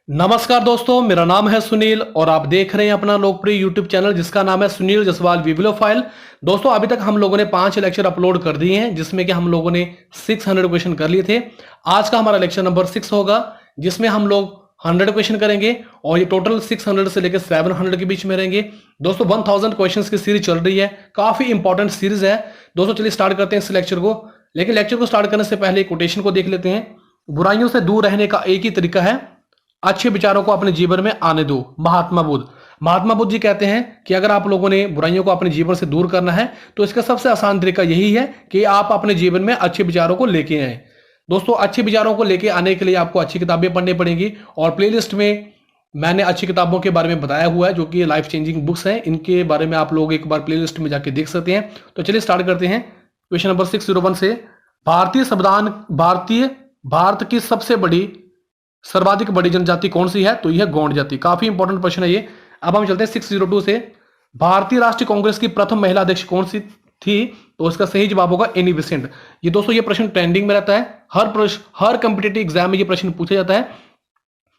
नमस्कार दोस्तों, मेरा नाम है सुनील और आप देख रहे हैं अपना लोकप्रिय यूट्यूब चैनल जिसका नाम है सुनील जसवाल विबिलियोफाइल। दोस्तों अभी तक हम लोगों ने 5 लेक्चर अपलोड कर दिए हैं जिसमें कि हम लोगों ने 600 क्वेश्चन कर लिए थे। आज का हमारा लेक्चर नंबर 6 होगा जिसमें हम लोग 100 क्वेश्चन करेंगे और ये टोटल 600 से लेकर 700 के बीच में रहेंगे। दोस्तों 1000 क्वेश्चंस की सीरीज चल रही है, काफी इंपॉर्टेंट सीरीज है। दोस्तों चलिए स्टार्ट करते हैं इस लेक्चर को। लेकिन लेक्चर को स्टार्ट करने से पहले कोटेशन को देख लेते हैं। बुराइयों से दूर रहने का एक ही तरीका है, अच्छे विचारों को अपने जीवन में आने दो। महात्मा बुद्ध जी कहते हैं कि अगर आप लोगों ने बुराइयों को अपने जीवन से दूर करना है तो इसका सबसे आसान तरीका यही है कि आप अपने जीवन में अच्छे विचारों को लेके आए। दोस्तों अच्छे विचारों को लेके आने के लिए आपको अच्छी किताबें पढ़नी पड़ेंगी और प्लेलिस्ट में मैंने अच्छी किताबों के बारे में बताया हुआ है जो कि लाइफ चेंजिंग बुक्स हैं। इनके बारे में आप लोग एक बार प्लेलिस्ट में जाके देख सकते हैं। तो चलिए स्टार्ट करते हैं क्वेश्चन नंबर 601 से। भारत की सबसे बड़ी सर्वाधिक बड़ी जनजाति कौन सी है? तो यह गौंड जाति। काफी इंपॉर्टेंट क्वेश्चन है ये। अब हम चलते हैं 602 से। भारतीय राष्ट्रीय कांग्रेस की प्रथम महिला अध्यक्ष कौन सी थी? तो इसका सही जवाब होगा एनी बेसेंट। ये दोस्तों ये प्रश्न ट्रेंडिंग में रहता है, हर कॉम्पिटिटिव एग्जाम में ये प्रश्न पूछा जाता है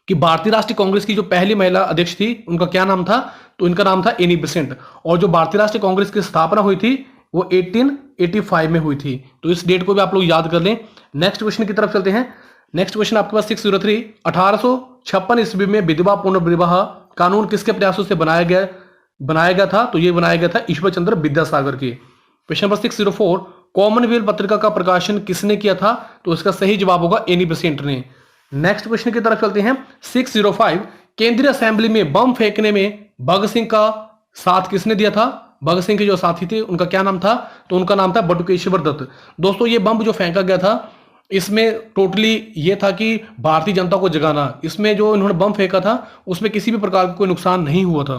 कि भारतीय राष्ट्रीय कांग्रेस की जो पहली महिला अध्यक्ष थी उनका क्या नाम था? तो इनका नाम था एनी बेसेंट। और जो भारतीय राष्ट्रीय कांग्रेस की स्थापना हुई थी वो 1885 में हुई थी। तो इस डेट को भी आप लोग याद कर लें। नेक्स्ट क्वेश्चन की तरफ चलते हैं। नेक्स्ट क्वेश्चन आपके पास 603। 1856 ईस्वी में विधवा पुनर्विवाह कानून किसके प्रयासों से बनाया गया था? तो ये बनाया गया था ईश्वर चंद्र विद्यासागर के। Question number 604। कॉमनवेल्थ पत्रिका का प्रकाशन किसने किया था? तो इसका सही जवाब होगा एनी बेसेंट ने। नेक्स्ट क्वेश्चन की तरफ चलते हैं 605। केंद्रीय असेंबली में बम फेंकने में भगत सिंह का साथ किसने दिया था? भगत सिंह के जो साथी थे उनका क्या नाम था? तो उनका नाम था बटुकेश्वर दत्त। दोस्तों ये बम जो फेंका गया था इसमें टोटली ये था कि भारतीय जनता को जगाना। इसमें जो इन्होंने बम फेंका था उसमें किसी भी प्रकार का कोई नुकसान नहीं हुआ था।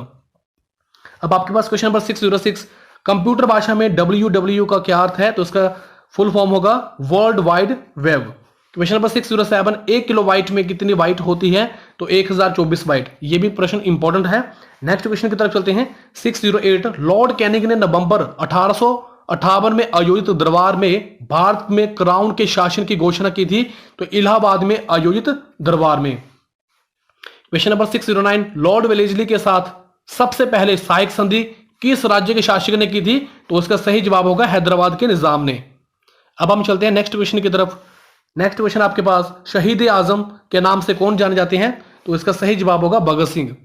अब आपके पास क्वेश्चन नंबर 606। कंप्यूटर भाषा में WW का क्या अर्थ है? तो इसका फुल फॉर्म होगा world wide web. Question number 607। 1 kilo byte में कितनी बाइट होती है? तो 1024 बाइट। ये भी प्रश्न इंपॉर्टेंट है। नेक्स्ट क्वेश्चन की तरफ चलते हैं 608। लॉर्ड कैनिंग ने नवंबर 1858 में आयोजित दरबार में भारत में क्राउन के शासन की घोषणा की थी। तो इलाहाबाद में आयोजित दरबार में। Question number 609। लॉर्ड वेलेस्ली के साथ सबसे पहले सहायक संधि किस राज्य के शासक ने की थी? तो इसका सही जवाब होगा हैदराबाद के निजाम ने। अब हम चलते हैं नेक्स्ट क्वेश्चन की तरफ। नेक्स्ट क्वेश्चन आपके पास शहीद आजम के नाम से कौन जाने जाते हैं? तो इसका सही जवाब होगा भगत सिंह।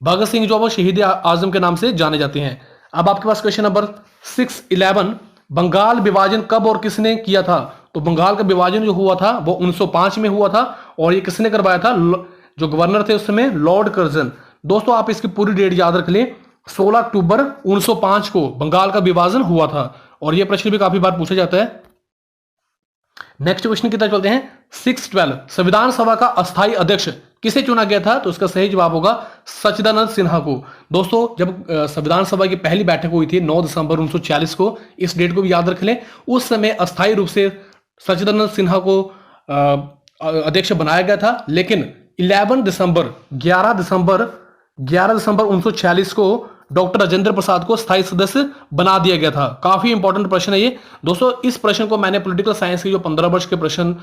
भगत सिंह जो वो शहीद आजम के नाम से जाने जाते हैं। अब आपके पास क्वेश्चन नंबर 611। बंगाल विभाजन कब और किसने किया था? तो बंगाल का विभाजन जो हुआ था वो 1905 में हुआ था और ये किसने करवाया था? जो गवर्नर थे उस समय लॉर्ड कर्जन। दोस्तों आप इसकी पूरी डेट याद रख लें, 16 अक्टूबर 1905 को बंगाल का विभाजन हुआ था और यह प्रश्न भी काफी बार पूछा जाता है। नेक्स्ट क्वेश्चन की तरफ चलते हैं 612। संविधान सभा का अस्थायी अध्यक्ष किसे चुना गया था? तो इसका सही जवाब होगा सच्चिदानंद सिन्हा को। दोस्तों जब संविधान सभा की पहली बैठक हुई थी 9 दिसंबर 1940 को, इस डेट को भी याद रख लें। उस समय अस्थायी रूप से सच्चिदानंद सिन्हा को अध्यक्ष बनाया गया था, लेकिन 11 दिसंबर 1946 को डॉक्टर राजेंद्र प्रसाद को स्थायी सदस्य बना दिया गया था। काफी इंपॉर्टेंट प्रश्न है ये। दोस्तों इस प्रश्न को मैंने पॉलिटिकल साइंस के जो 15 वर्ष के प्रश्न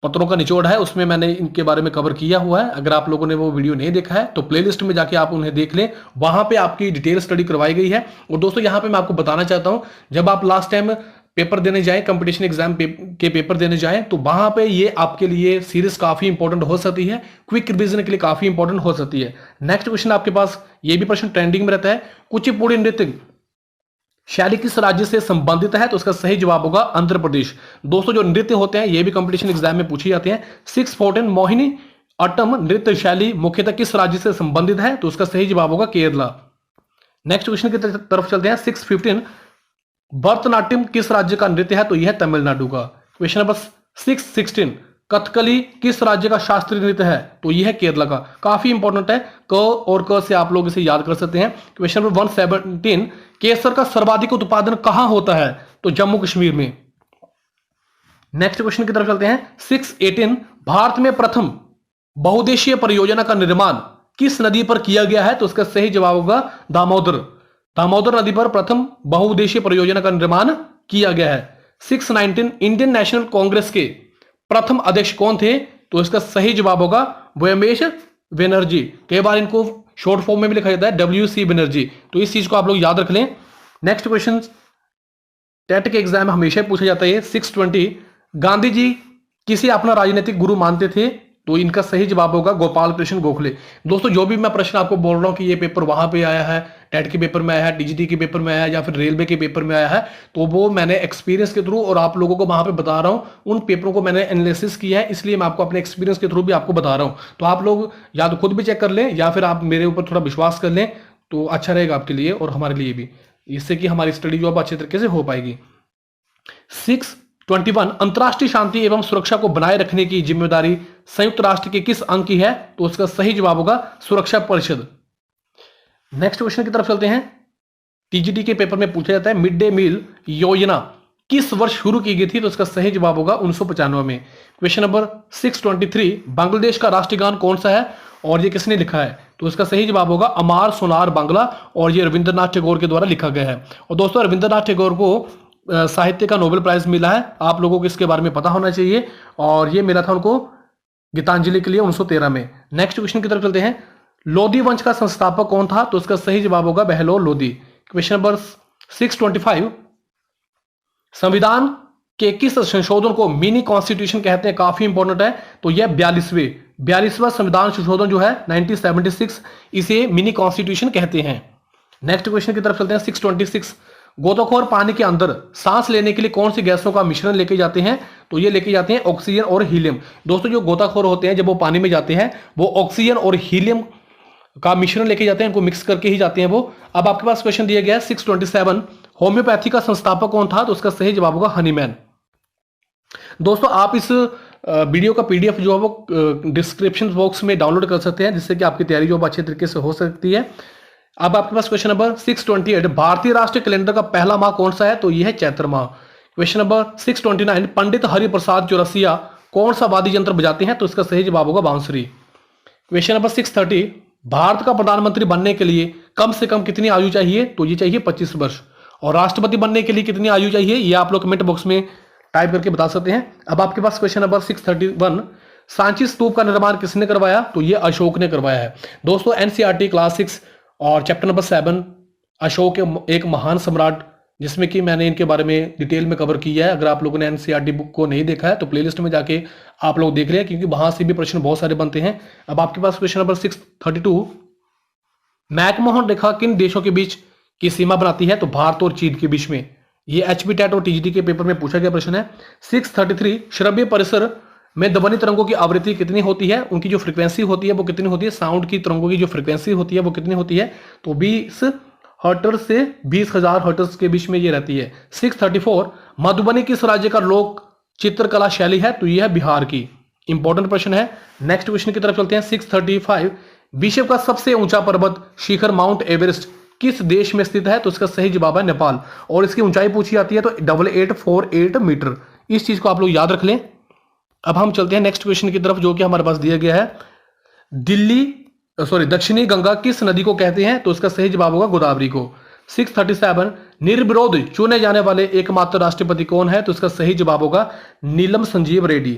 पत्रों का निचोड़ है उसमें मैंने इनके बारे में कवर किया हुआ है। अगर आप लोगों ने वो वीडियो नहीं देखा है तो प्लेलिस्ट में जाके आप उन्हें देख लें, वहां पे आपकी डिटेल स्टडी करवाई गई है। और दोस्तों यहाँ पे मैं आपको बताना चाहता हूं, जब आप लास्ट टाइम पेपर देने जाएं, कंपटीशन एग्जाम के पेपर देने जाएं, तो वहां पे ये आपके लिए सीरीज काफी इंपॉर्टेंट हो सकती है, क्विक रिवीजन के लिए काफी इंपॉर्टेंट हो सकती है। नेक्स्ट क्वेश्चन आपके पास, ये भी प्रश्न ट्रेंडिंग में रहता है। कुचिपुड़ी नृत्य शैली किस राज्य से संबंधित है? तो इसका सही जवाब होगा आंध्र प्रदेश। दोस्तों जो नृत्य होते हैं ये भी कंपटीशन एग्जाम में पूछे जाते हैं। 614। मोहिनी अट्टम नृत्य शैली मुख्यतः किस राज्य से संबंधित है? तो उसका सही जवाब होगा केरला। नेक्स्ट क्वेश्चन की तरफ चलते हैं 615। भरतनाट्यम किस राज्य का नृत्य है? तो यह तमिलनाडु का। Question number 616। कथकली किस राज्य का शास्त्रीय नृत्य है? तो यह है केरला का। काफी इंपॉर्टेंट है, क और क से आप लोग इसे याद कर सकते हैं। Question number 117। केसर का सर्वाधिक उत्पादन कहां होता है? तो जम्मू कश्मीर में। नेक्स्ट क्वेश्चन की तरफ चलते हैं 618। भारत में प्रथम बहुउद्देशीय परियोजना का निर्माण किस नदी पर किया गया है? तो इसका सही जवाब होगा दामोदर नदी पर प्रथम बहुउद्देशीय परियोजना का निर्माण किया गया है। 619। इंडियन नेशनल कांग्रेस के प्रथम अध्यक्ष कौन थे? तो इसका सही जवाब होगा व्योमेश बनर्जी, कई बार इनको शॉर्ट फॉर्म में भी लिखा जाता है WC बनर्जी, तो इस चीज को आप लोग याद रख लें। नेक्स्ट क्वेश्चन टेट के एग्जाम में हमेशा पूछा जाता है 620, गांधी जी किसे अपना राजनीतिक गुरु मानते थे? तो इनका सही जवाब होगा गोपाल कृष्ण गोखले। दोस्तों जो भी मैं प्रश्न आपको बोल रहा हूं कि ये पेपर वहां पे आया है, टेट के पेपर में आया है, DGT के पेपर में आया है, या फिर रेलवे के पेपर में आया है, तो वो मैंने एक्सपीरियंस के थ्रू और आप लोगों को वहां पे बता रहा हूं, उन पेपरों को मैंने एनालिसिस किया है, इसलिए मैं आपको अपने एक्सपीरियंस के थ्रू भी आपको बता रहा हूं। तो आप लोग या तो खुद भी चेक कर लें या फिर आप मेरे ऊपर थोड़ा विश्वास कर लें, तो अच्छा रहेगा आपके लिए और हमारे लिए भी, इससे कि हमारी स्टडी जो अब अच्छे तरीके से हो पाएगी। 621, अंतरराष्ट्रीय शांति एवं सुरक्षा को बनाए रखने की जिम्मेदारी संयुक्त राष्ट्र के किस अंग की है? तो उसका सही जवाब होगा सुरक्षा परिषद। नेक्स्ट क्वेश्चन की तरफ चलते हैं। TGT के पेपर में पूछा जाता है मिड डे मील योजना किस वर्ष शुरू की गई थी? तो उसका सही जवाब होगा 1995 में। क्वेश्चन नंबर 623, बांग्लादेश का राष्ट्रीय गान कौन सा है और ये किसने लिखा है? तो इसका सही जवाब होगा अमार सोनार बांग्ला, और ये रविंद्रनाथ टैगोर के द्वारा लिखा गया है। और दोस्तों रविंद्रनाथ टैगोर को साहित्य का नोबेल प्राइज मिला है, आप लोगों को इसके बारे में पता होना चाहिए, और ये मिला था उनको गीतांजलि के लिए 1913 में। नेक्स्ट क्वेश्चन की तरफ चलते हैं। लोधी वंश का संस्थापक कौन था? तो इसका सही जवाब होगा बहलोल लोधी। क्वेश्चन नंबर 625, संविधान के किस संशोधन को मिनी कॉन्स्टिट्यूशन कहते हैं? काफी इंपॉर्टेंट है, तो यह 42वां संविधान संशोधन जो है 1976, इसे मिनी कॉन्स्टिट्यूशन कहते हैं। नेक्स्ट क्वेश्चन की तरफ चलते हैं। 626, गोताखोर पानी के अंदर सांस लेने के लिए कौन सी गैसों का मिश्रण लेके जाते हैं? तो ये लेके जाते हैं ऑक्सीजन और हीलियम। दोस्तों जो गोताखोर होते हैं जब वो पानी में जाते हैं वो ऑक्सीजन और हीलियम का मिश्रण लेके जाते हैं, इनको मिक्स करके ही जाते हैं वो। अब आपके पास क्वेश्चन दिया गया है 627, होम्योपैथी का संस्थापक कौन था? तो उसका सही जवाब होगा हनीमैन। दोस्तों आप इस वीडियो का PDF जो है वो डिस्क्रिप्शन बॉक्स में डाउनलोड कर सकते हैं, जिससे कि आपकी तैयारी जो अच्छे तरीके से हो सकती है। अब आपके पास क्वेश्चन नंबर 628, भारतीय राष्ट्रीय कैलेंडर का पहला माह कौन सा है? तो यह है चैत्र माह। क्वेश्चन नंबर 629, पंडित हरिप्रसाद चौरसिया कौन सा वाद्य यंत्र बजाते हैं? तो इसका सही जवाब होगा बांसुरी। क्वेश्चन नंबर 630, भारत का प्रधानमंत्री बनने के लिए कम से कम कितनी आयु चाहिए? तो ये चाहिए 25 वर्ष। और राष्ट्रपति बनने के लिए कितनी आयु चाहिए? ये आप लोग कमेंट बॉक्स में टाइप करके बता सकते हैं। अब आपके पास क्वेश्चन नंबर 631, सांची स्तूप का निर्माण किसने करवाया? तो ये अशोक ने करवाया है। दोस्तों NCERT क्लास 6 और चैप्टर नंबर 7 अशोक एक महान सम्राट, जिसमें कि मैंने इनके बारे में डिटेल में कवर किया है। अगर आप लोगों ने NCERT बुक को नहीं देखा है तो प्लेलिस्ट में जाके आप लोग देख लें, क्योंकि वहां से भी प्रश्न बहुत सारे बनते हैं। अब आपके पास क्वेश्चन नंबर 632, मैकमोहन रेखा किन देशों के बीच की सीमा बनाती है? तो भारत और चीन के बीच में। ये HB टेट और TGT के पेपर में पूछा गया प्रश्न है। 633, श्रव्य परिसर में ध्वनि तरंगों की आवृत्ति कितनी होती है? उनकी जो फ्रीक्वेंसी होती है वो कितनी होती है? साउंड की तरंगों की जो फ्रीक्वेंसी होती है वो कितनी होती है? तो 20 हर्ट्ज से 20,000 हर्ट्ज के बीच में ये रहती है। 634, मधुबनी किस राज्य का लोक चित्रकला शैली है? तो यह है बिहार की। इंपॉर्टेंट प्रश्न है। नेक्स्ट क्वेश्चन की तरफ चलते हैं। 635, विश्व का सबसे ऊंचा पर्वत शिखर माउंट एवरेस्ट किस देश में स्थित है? तो इसका सही जवाब है नेपाल, और इसकी ऊंचाई पूछी जाती है तो 8848 मीटर। इस चीज को आप लोग याद रख लें। अब हम चलते हैं नेक्स्ट क्वेश्चन की तरफ, जो कि हमारे पास दिया गया है। दक्षिणी गंगा किस नदी को कहते हैं? तो इसका सही जवाब होगा गोदावरी को। 637, निर्विरोध चुने जाने वाले एकमात्र राष्ट्रपति कौन है? तो इसका सही जवाब होगा नीलम संजीव रेड्डी।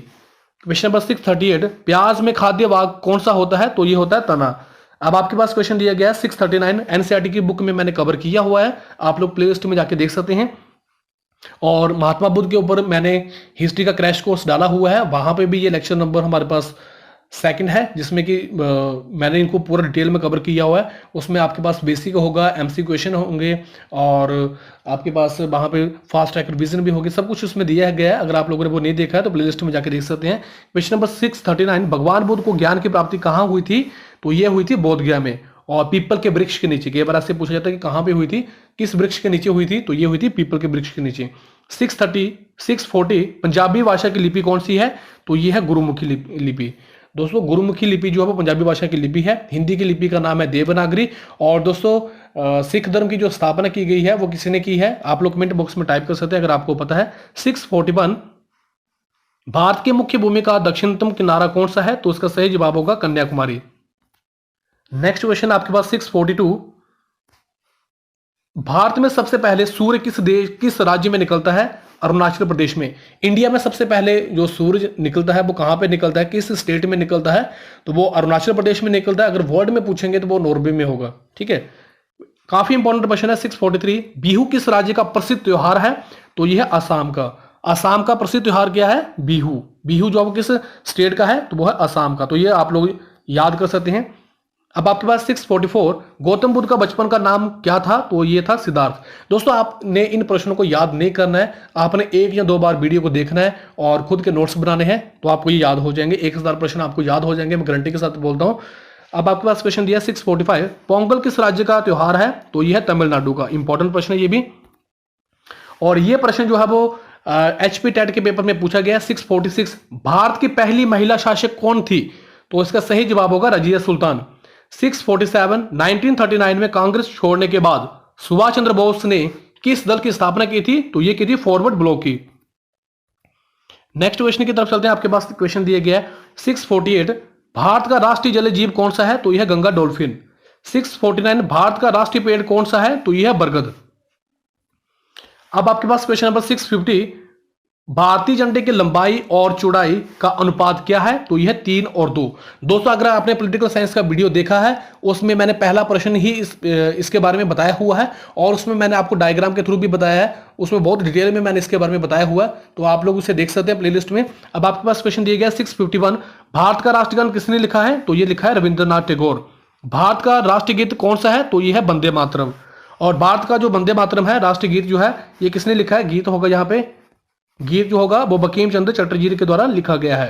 क्वेश्चन नंबर 638, प्याज में खाद्य भाग कौन सा होता है? तो ये होता है तना। अब आपके पास क्वेश्चन दिया गया है 639, NCERT की बुक में मैंने कवर किया हुआ है, आप लोग प्लेलिस्ट में जाके देख सकते हैं। और महात्मा बुद्ध के ऊपर मैंने हिस्ट्री का क्रैश कोर्स डाला हुआ है, वहां पे भी ये लेक्चर नंबर हमारे पास सेकंड है, जिसमें कि मैंने इनको पूरा डिटेल में कवर किया हुआ है। उसमें आपके पास बेसिक होगा, MC क्वेश्चन होंगे, और आपके पास वहां पे फास्ट ट्रैक रिवीजन भी होगी, सब कुछ उसमें दिया गया है। अगर आप लोगों ने वो नहीं देखा है तो प्लेलिस्ट में जाकर देख सकते हैं। क्वेश्चन नंबर 639, भगवान बुद्ध को ज्ञान की प्राप्ति कहाँ हुई थी? तो ये हुई थी बोध गया में, और पीपल के वृक्ष के नीचे। कई बार आपसे पूछा जाता है कि कहाँ पे हुई थी, किस वृक्ष के नीचे हुई थी? तो ये हुई थी पीपल के वृक्ष के नीचे। 640, पंजाबी भाषा की लिपि कौन सी है? तो ये है गुरुमुखी लिपि। दोस्तों गुरुमुखी लिपि जो है वो पंजाबी भाषा की लिपि है। हिंदी की लिपि का नाम है देवनागरी। और दोस्तों सिख धर्म की जो स्थापना की गई है वो किसी ने की है? आप लोग कमेंट बॉक्स में टाइप कर सकते हैं अगर आपको पता है। 641, भारत की मुख्य भूमि का दक्षिणतम किनारा कौन सा है? तो उसका सही जवाब होगा कन्याकुमारी। नेक्स्ट क्वेश्चन आपके पास 642, भारत में सबसे पहले सूर्य किस राज्य में निकलता है? अरुणाचल प्रदेश में। इंडिया में सबसे पहले जो सूरज निकलता है वो कहां पे निकलता है, किस स्टेट में निकलता है? तो वो अरुणाचल प्रदेश में निकलता है। अगर वर्ल्ड में पूछेंगे तो वो नॉर्वे में होगा। ठीक है, काफी इंपॉर्टेंट क्वेश्चन है। 643, बिहू किस राज्य का प्रसिद्ध त्योहार है? तो यह है असम का। असम का प्रसिद्ध त्योहार क्या है? बिहू। बिहू जो किस स्टेट का है? तो वो है असम का। तो ये आप लोग याद कर सकते हैं। अब आपके पास 644, गौतम बुद्ध का बचपन का नाम क्या था? तो ये था सिद्धार्थ। दोस्तों आपने इन प्रश्नों को याद नहीं करना है, आपने 1 या 2 बार वीडियो को देखना है और खुद के नोट्स बनाने हैं, तो आपको ये याद हो जाएंगे। 1000 प्रश्न आपको याद हो जाएंगे, मैं गारंटी के साथ बोलता हूं। अब आपके पास क्वेश्चन दिया 645, पोंगल किस राज्य का त्योहार है? तो ये है तमिलनाडु का। इंपॉर्टेंट प्रश्न है ये भी, और ये प्रश्न जो है वो HP टेट के पेपर में पूछा गया। 646, भारत की पहली महिला शासक कौन थी? तो इसका सही जवाब होगा रजिया सुल्तान। 647, 1939 में कांग्रेस छोड़ने के बाद सुभाष चंद्र बोस ने किस दल की स्थापना की थी? तो ये की थी फॉरवर्ड ब्लॉक की। नेक्स्ट क्वेश्चन की तरफ चलते हैं। आपके पास क्वेश्चन दिया गया है 648, भारत का राष्ट्रीय जलीय जीव कौन सा है? तो यह गंगा डॉल्फिन। 649, भारत का राष्ट्रीय पेड़ कौन सा है? तो यह बरगद। अब आपके पास क्वेश्चन नंबर 650, भारतीय झंडे की लंबाई और चौड़ाई का अनुपात क्या है? तो यह 3 और 2। दोस्तों अगर आपने पॉलिटिकल साइंस का वीडियो देखा है, उसमें मैंने पहला प्रश्न ही इसके बारे में बताया हुआ है, और उसमें मैंने आपको डायग्राम के थ्रू भी बताया है, उसमें बहुत डिटेल में मैंने इसके बारे में बताया हुआ है, तो आप लोग उसे देख सकते हैं प्लेलिस्ट में। अब आपके पास क्वेश्चन दिया गया 651, भारत का राष्ट्रगान किसने लिखा है? तो यह लिखा है रविंद्रनाथ टैगोर। भारत का राष्ट्रीय गीत कौन सा है? तो यह है वंदे मातरम। और भारत का जो वंदे मातरम है, राष्ट्रीय गीत जो है, ये किसने लिखा है? गीत होगा यहाँ पे, गीत जो होगा वो बंकिम चंद्र चटर्जी के द्वारा लिखा गया है।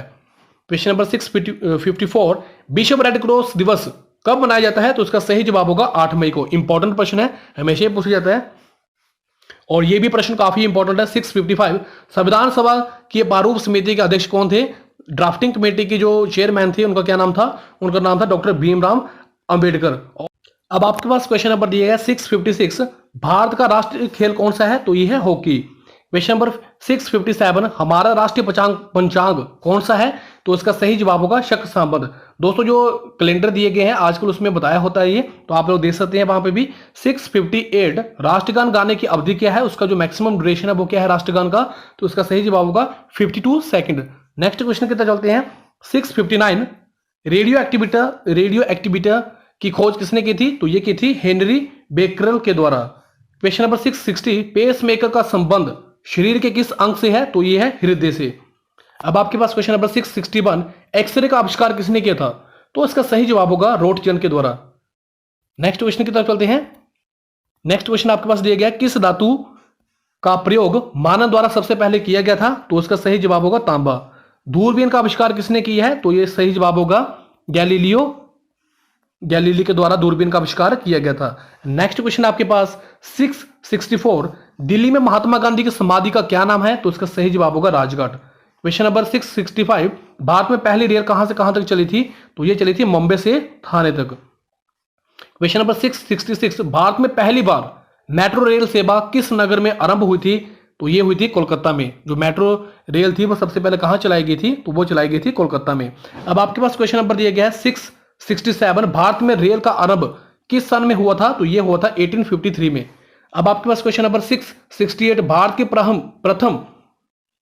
क्वेश्चन नंबर 654, विश्व रेड क्रॉस दिवस कब मनाया जाता है? तो इसका सही जवाब होगा 8 मई को। इंपॉर्टेंट प्रश्न है, हमेशा ही पूछा जाता है, और ये भी प्रश्न काफी इंपॉर्टेंट है। 655, संविधान सभा की प्रारूप समिति के अध्यक्ष कौन थे? ड्राफ्टिंग कमेटी की जो चेयरमैन थे, उनका क्या नाम था? उनका नाम था डॉक्टर भीमराव अंबेडकर। अब आपके पास क्वेश्चन नंबर दिया गया 656, भारत का राष्ट्रीय खेल कौन सा है? तो यह है हॉकी। क्वेश्चन नंबर 657, हमारा राष्ट्रीय पंचांग कौन सा है? तो इसका सही जवाब होगा शक संवत। दोस्तों जो कैलेंडर दिए गए हैं आजकल उसमें बताया होता है ये, तो आप लोग देख सकते हैं वहां पे भी। 658, राष्ट्रगान गाने की अवधि क्या है? उसका जो मैक्सिमम ड्यूरेशन है वो क्या है राष्ट्रगान का? तो इसका सही जवाब होगा 52 सेकंड। नेक्स्ट क्वेश्चन की तरफ चलते हैं। 659, रेडियो एक्टिविटी की खोज किसने की थी? तो ये की थी हेनरी बेकरल के द्वारा। क्वेश्चन नंबर 660, पेस मेकर का संबंध शरीर के किस अंग से है? तो ये है हृदय से। अब आपके पास क्वेश्चन नंबर 661, एक्सरे का आविष्कार किसने किया था? तो इसका सही जवाब होगा रोटजन के द्वारा। नेक्स्ट क्वेश्चन की तरफ चलते हैं। नेक्स्ट क्वेश्चन आपके पास दिया गया, किस धातु का प्रयोग मानव द्वारा सबसे पहले किया गया था? तो इसका सही जवाब होगा तांबा। दूरबीन का आविष्कार किसने किया है? तो ये सही जवाब होगा गैलीली के द्वारा दूरबीन का आविष्कार किया गया था। नेक्स्ट क्वेश्चन आपके पास 664, दिल्ली में महात्मा गांधी की समाधि का क्या नाम है? तो इसका सही जवाब होगा राजघाट। क्वेश्चन नंबर 665, भारत में पहली रेल कहां से कहां तक चली थी? तो ये चली थी मुंबई से थाने तक। क्वेश्चन नंबर 666, भारत में पहली बार मेट्रो रेल सेवा किस नगर में आरंभ हुई थी? तो ये हुई थी कोलकाता में। जो मेट्रो रेल थी वो सबसे पहले कहां चलाई गई थी? तो वो चलाई गई थी कोलकाता में। अब आपके पास क्वेश्चन नंबर दिया गया है 667, भारत में रेल का आरंभ किस सन में हुआ था? तो ये हुआ था 1853 में। अब आपके पास क्वेश्चन नंबर 668, भारत की प्रथम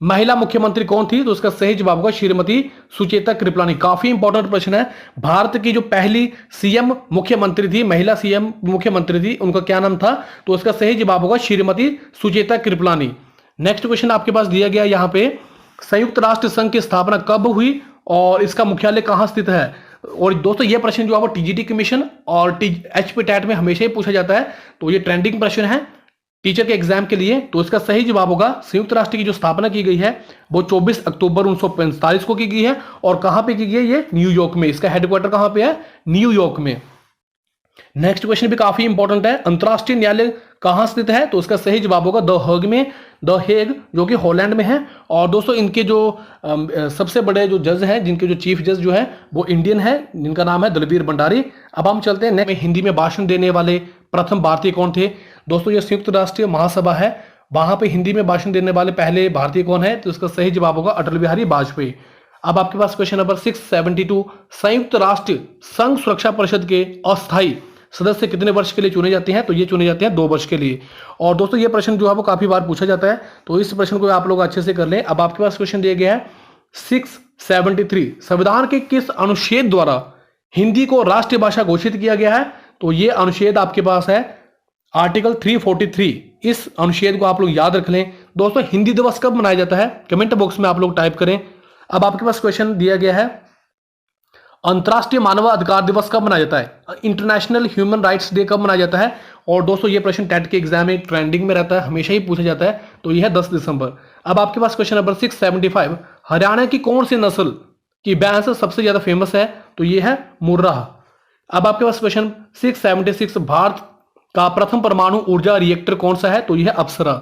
महिला मुख्यमंत्री कौन थी? तो उसका सही जवाब होगा श्रीमती सुचेता कृपलानी। काफी इंपॉर्टेंट प्रश्न है। भारत की जो पहली सीएम मुख्यमंत्री थी, महिला सीएम मुख्यमंत्री थी, उनका क्या नाम था? तो उसका सही जवाब होगा श्रीमती सुचेता कृपलानी। नेक्स्ट क्वेश्चन आपके पास दिया गया यहाँ पे, संयुक्त राष्ट्र संघ की स्थापना कब हुई और इसका मुख्यालय कहां स्थित है? और दोस्तों ये प्रश्न जो है वो टीजीटी कमीशन और HP टेट में हमेशा ही पूछा जाता है, तो ये ट्रेंडिंग प्रश्न है टीचर के एग्जाम के लिए। तो इसका सही जवाब होगा संयुक्त राष्ट्र की जो स्थापना की गई है वो 24 अक्टूबर 1945 को की गई है। और कहां पे की गई है? ये न्यूयॉर्क में। इसका हेडक्वार्टर कहां पे है? न्यूयॉर्क में। नेक्स्ट क्वेश्चन भी काफी इंपॉर्टेंट है, अंतरराष्ट्रीय न्यायालय कहां स्थित है? तो इसका सही जवाब होगा द हेग जो कि हॉलैंड में है। और दोस्तों इनके जो सबसे बड़े जो जज हैं, जिनके जो चीफ जज जो है वो इंडियन है, जिनका नाम है दलबीर भंडारी। अब हम चलते हैं नेक्स्ट, हिंदी में भाषण देने वाले प्रथम भारतीय कौन थे? दोस्तों ये संयुक्त राष्ट्रीय महासभा है, वहां पे हिंदी में भाषण देने वाले पहले भारतीय कौन है? तो इसका सही जवाब होगा अटल बिहारी वाजपेयी। अब आपके पास क्वेश्चन नंबर 672, संयुक्त राष्ट्र संघ सुरक्षा परिषद के अस्थायी सदस्य कितने वर्ष के लिए चुने जाते हैं? तो ये चुने जाते हैं 2 वर्ष के लिए। और दोस्तों ये प्रश्न जो है वो काफी बार पूछा जाता है, तो इस प्रश्न को आप लोग अच्छे से कर लें। अब आपके पास क्वेश्चन दिया गया है 673, संविधान के किस अनुच्छेद द्वारा हिंदी को राष्ट्रीय भाषा घोषित किया गया है? तो ये अनुच्छेद आपके पास है आर्टिकल 343। इस अनुच्छेद को आप लोग याद रख लें। दोस्तों हिंदी दिवस कब मनाया जाता है? कमेंट बॉक्स में आप लोग टाइप करें। अब आपके पास क्वेश्चन दिया गया है अंतर्राष्ट्रीय मानव अधिकार दिवस कब मनाया जाता है? इंटरनेशनल ह्यूमन राइट्स डे कब मनाया जाता है? और दोस्तों ये प्रश्न टेट के एग्जाम में ट्रेंडिंग में रहता है, हमेशा ही पूछा जाता है, तो यह है 10 दिसंबर। अब आपके पास क्वेश्चन नंबर 675, हरियाणा की कौन सी नस्ल की भैंस सबसे ज्यादा फेमस है? तो यह है मुर्रा। अब आपके पास क्वेश्चन 676, भारत का प्रथम परमाणु ऊर्जा रिएक्टर कौन सा है? तो यह है अप्सरा।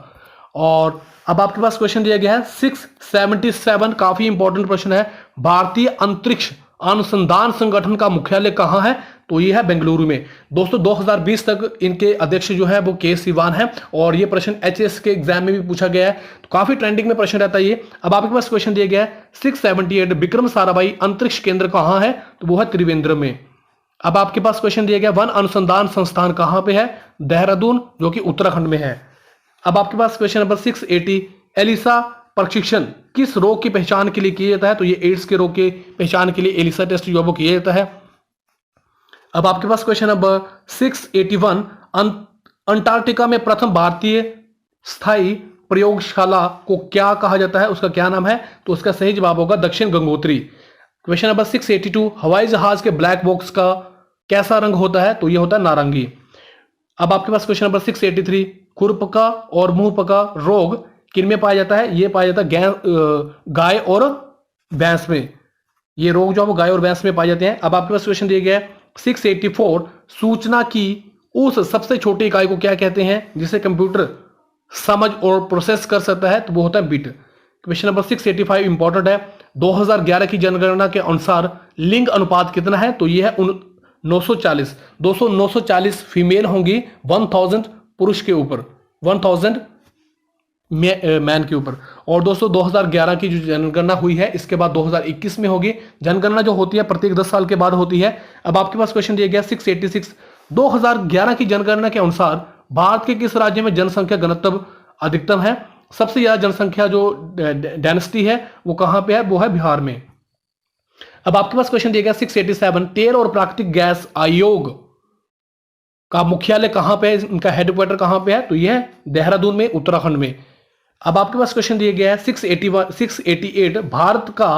और अब आपके पास क्वेश्चन दिया गया है 677, काफी इंपॉर्टेंट प्रश्न है, भारतीय अंतरिक्ष अनुसंधान संगठन का मुख्यालय कहां है? तो यह है बेंगलुरु में। दोस्तों 2020 तक इनके अध्यक्ष जो है वो के सिवान है, और ये प्रश्न एचएस के एग्जाम में भी पूछा गया है, तो काफी ट्रेंडिंग में प्रश्न रहता है ये। अब आपके पास क्वेश्चन दिया गया है 678, विक्रम साराभाई अंतरिक्ष केंद्र कहां है? तो वो है त्रिवेंद्रम में। अब आपके पास क्वेश्चन दिया गया वन अनुसंधान संस्थान कहां पे है? देहरादून, जो कि उत्तराखंड में है। अब आपके पास क्वेश्चन नंबर 680, एलिसा प्रशिक्षण किस रोग की पहचान के लिए किया जाता है? तो ये एड्स के रोग की पहचान के लिए एलिसा टेस्ट जो है वो किया जाता है। अब आपके पास क्वेश्चन नंबर 681, अंटार्कटिका में प्रथम भारतीय स्थायी प्रयोगशाला को क्या कहा जाता है? उसका क्या नाम है? तो उसका सही जवाब होगा दक्षिण गंगोत्री। क्वेश्चन नंबर 682, हवाई जहाज के ब्लैक बॉक्स का कैसा रंग होता है? तो यह होता है नारंगी। अब आपके पास क्वेश्चन नंबर 683, खुरपका और मुंहपका रोग किनमें पाया जाता है? ये पाया जाता है गाय और भैंस में। ये रोग जो है वो गाय और भैंस में पाए जाते हैं। अब आपके पास क्वेश्चन दिया गया है 684, सूचना की उस सबसे छोटी इकाई को क्या कहते हैं जिसे कंप्यूटर समझ और प्रोसेस कर सकता है? तो वो होता है बिट। क्वेश्चन नंबर 685 इंपॉर्टेंट है, 2011 की जनगणना के अनुसार लिंग अनुपात कितना है? तो ये है 940। 940 फीमेल होंगी 1000 पुरुष के ऊपर, 1000 मैन के ऊपर। और दोस्तों 2011 की जो जनगणना हुई है इसके बाद 2021 में होगी। जनगणना जो होती है प्रत्येक 10 साल के बाद होती है। अब आपके पास क्वेश्चन दिया गया 686, 2011 की जनगणना के अनुसार भारत के किस राज्य में जनसंख्या घनत्व अधिकतम है? सबसे ज्यादा जनसंख्या जो डेंसिटी है वो कहां पे है? वो है बिहार में। अब आपके पास क्वेश्चन दिया गया 687, तेल और प्राकृतिक गैस आयोग का मुख्यालय कहां पे है? इनका हेडक्वार्टर कहां पे है? तो यह है देहरादून में, उत्तराखंड में। अब आपके पास क्वेश्चन दिया गया है 688, भारत का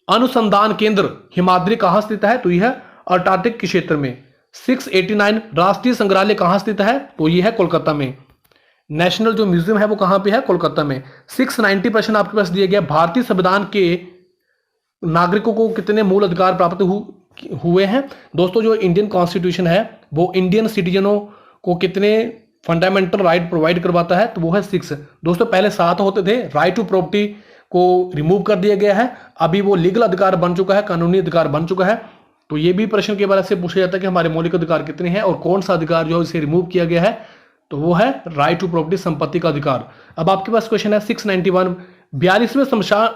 अनुसंधान केंद्र हिमाद्री कहां स्थित है? तो यह है अंटार्कटिक के क्षेत्र में। 689, राष्ट्रीय संग्रहालय कहां स्थित है? तो यह है कोलकाता में। नेशनल जो म्यूजियम है वो कहां पे है? कोलकाता में। 690 प्रश्न आपके पास दिया गया, भारतीय संविधान के नागरिकों को कितने मूल अधिकार प्राप्त हुए हैं? दोस्तों जो इंडियन कॉन्स्टिट्यूशन है वो इंडियन सिटीजनों को कितने फंडामेंटल राइट प्रोवाइड करवाता है? तो वो है 6। दोस्तों पहले 7 होते थे, राइट टू प्रॉपर्टी को रिमूव कर दिया गया है, अभी वो लीगल अधिकार बन चुका है, कानूनी अधिकार बन चुका है। तो ये भी प्रश्न के बारे से पूछा जाता है कि हमारे मौलिक अधिकार कितने हैं और कौन सा अधिकार जो है इसे रिमूव किया गया है? तो वो है राइट टू प्रॉपर्टी, संपत्ति का अधिकार। अब आपके पास क्वेश्चन है 691, 42वें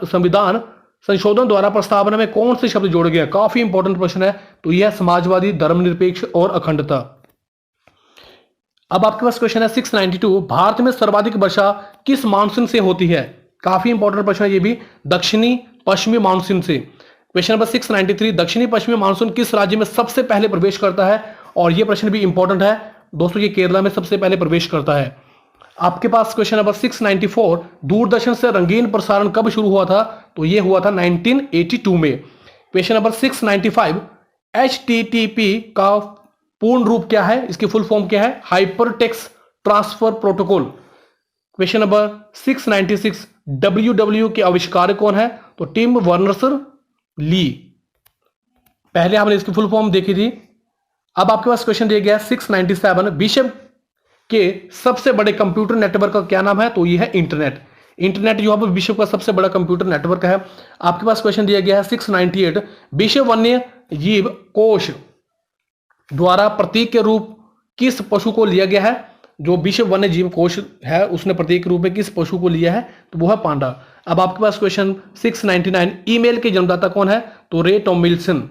संविधान संशोधन द्वारा प्रस्तावना में कौन से शब्द जोड़े गए? काफी इंपॉर्टेंट प्रश्न है, तो यह समाजवादी, धर्मनिरपेक्ष और अखंडता। अब आपके पास क्वेश्चन है 692, भारत में सर्वाधिक वर्षा किस मानसून से होती है? काफी इंपॉर्टेंट प्रश्न है ये भी, दक्षिणी पश्चिमी मानसून से। क्वेश्चन नंबर 693, दक्षिणी पश्चिमी मानसून किस राज्य में सबसे पहले प्रवेश करता है? और यह प्रश्न भी इंपॉर्टेंट है दोस्तों, ये केरला में सबसे पहले प्रवेश करता है। आपके पास क्वेश्चन नंबर 694, दूरदर्शन से रंगीन प्रसारण कब शुरू हुआ था? तो यह हुआ था 1982 में। क्वेश्चन नंबर 695, HTTP का पूर्ण रूप क्या है? इसकी फुल फॉर्म क्या है? Hyper text transfer protocol. Question number 696, WW के आविष्कारक कौन है? तो टिम वर्नर्स ली। पहले हमने इसकी फुल फॉर्म देखी थी। अब आपके पास क्वेश्चन दिया गया 697, विश्व के सबसे बड़े कंप्यूटर नेटवर्क का क्या नाम है? तो यह है इंटरनेट। इंटरनेट जो है विश्व का सबसे बड़ा कंप्यूटर नेटवर्क है। आपके पास क्वेश्चन दिया गया है 698, विश्व वन्य जीव कोष द्वारा प्रतीक के रूप किस पशु को लिया गया है? जो विश्व वन्य जीव कोष है उसने प्रतीक रूप में किस पशु को लिया है? तो वो है पांडा। अब आपके पास क्वेश्चन 699, ईमेल के जन्मदाता कौन है? तो रे टॉमलिंसन।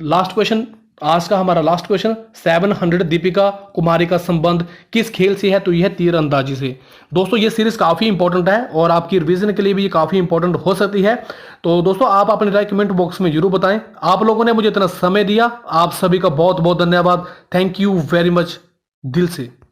लास्ट क्वेश्चन आज का हमारा लास्ट क्वेश्चन 700 दीपिका कुमारी का संबंध किस खेल से है? तो यह तीरंदाजी से। दोस्तों ये सीरीज काफी इंपॉर्टेंट है और आपकी रिवीजन के लिए भी ये काफी इंपॉर्टेंट हो सकती है। तो दोस्तों आप अपनी राय कमेंट बॉक्स में जरूर बताएं। आप लोगों ने मुझे इतना समय दिया, आप सभी का बहुत बहुत धन्यवाद। थैंक यू वेरी मच दिल से।